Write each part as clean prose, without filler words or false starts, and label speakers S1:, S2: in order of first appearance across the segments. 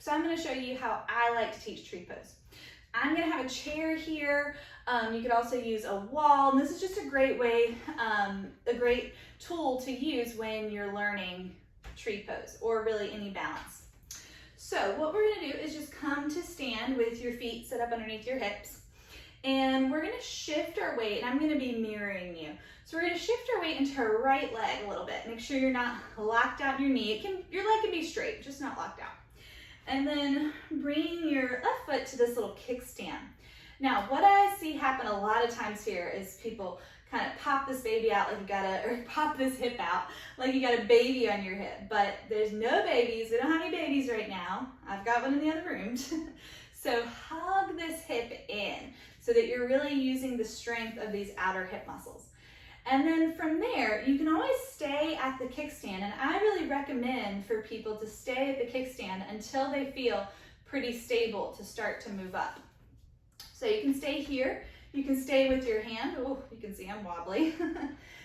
S1: So I'm going to show you how I like to teach tree pose. I'm going to have a chair here. You could also use a wall, and this is just a great way, a great tool to use when you're learning tree pose or really any balance. So what we're going to do is just come to stand with your feet set up underneath your hips, and we're going to shift our weight, and I'm going to be mirroring you. So we're going to shift our weight into our right leg a little bit. Make sure you're not locked out in your knee. Your leg can be straight, just not locked out. And then bring your left foot to this little kickstand. Now, what I see happen a lot of times here is people kind of pop this baby out like you gotta, or pop this hip out like you got a baby on your hip. But there's no babies. We don't have any babies right now. I've got one in the other room. So hug this hip in so that you're really using the strength of these outer hip muscles. And then from there, you can always stay at the kickstand. And I really recommend for people to stay at the kickstand until they feel pretty stable to start to move up. So you can stay here. You can stay with your hand. Oh, you can see I'm wobbly.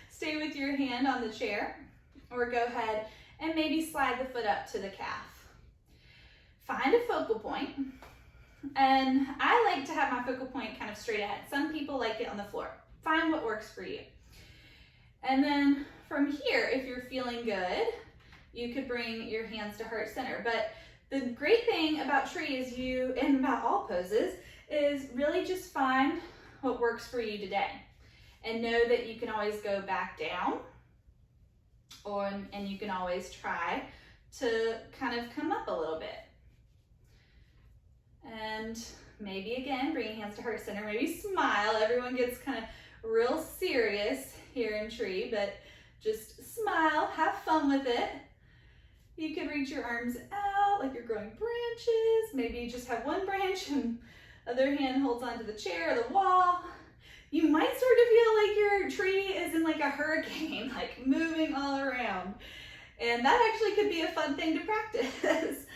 S1: Stay with your hand on the chair, or go ahead and maybe slide the foot up to the calf. Find a focal point. And I like to have my focal point kind of straight ahead. Some people like it on the floor. Find what works for you. And then from here, if you're feeling good, you could bring your hands to heart center. But the great thing about tree is and about all poses, is really just find what works for you today. And know that you can always go back down, and you can always try to kind of come up a little bit. And maybe again, bring your hands to heart center, maybe smile. Everyone gets kind of real serious here in tree, but just smile, have fun with it. You could reach your arms out like you're growing branches. Maybe you just have one branch and other hand holds onto the chair or the wall. You might start to feel like your tree is in like a hurricane, like moving all around. And that actually could be a fun thing to practice.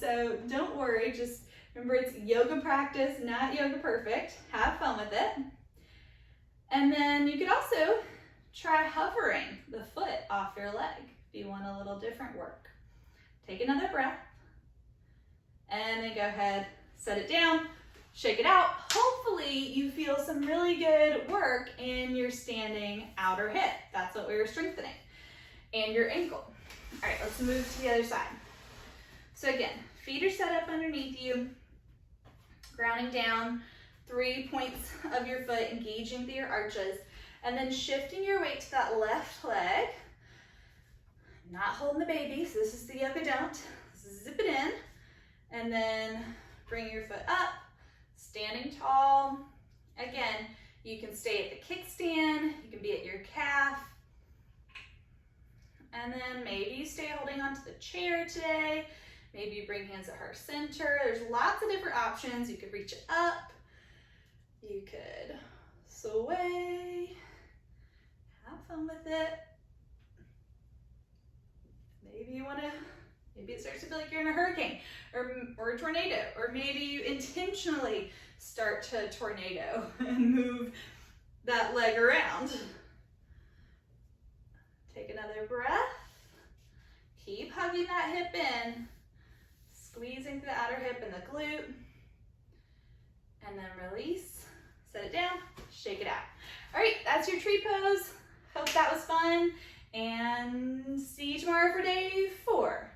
S1: So don't worry, just remember it's yoga practice, not yoga perfect. Have fun with it. And then you could also try hovering the foot off your leg if you want a little different work. Take another breath, and then go ahead, set it down, shake it out. Hopefully you feel some really good work in your standing outer hip. That's what we were strengthening, and your ankle. All right, let's move to the other side. So again, feet are set up underneath you, grounding down 3 points of your foot, engaging through your arches, and then shifting your weight to that left leg. Not holding the baby, so this is the yoga don't. Zip it in, and then bring your foot up, standing tall. Again, you can stay at the kickstand, you can be at your calf, and then maybe you stay holding onto the chair today. Maybe you bring hands at heart center. There's lots of different options. You could reach it up. You could sway, have fun with it. Maybe it starts to feel like you're in a hurricane or a tornado, or maybe you intentionally start to tornado and move that leg around. Take another breath. Keep hugging that hip in, squeezing the outer hip and the glute, and then release. Set it down, shake it out. All right, that's your tree pose. Hope that was fun, and see you tomorrow for day 4.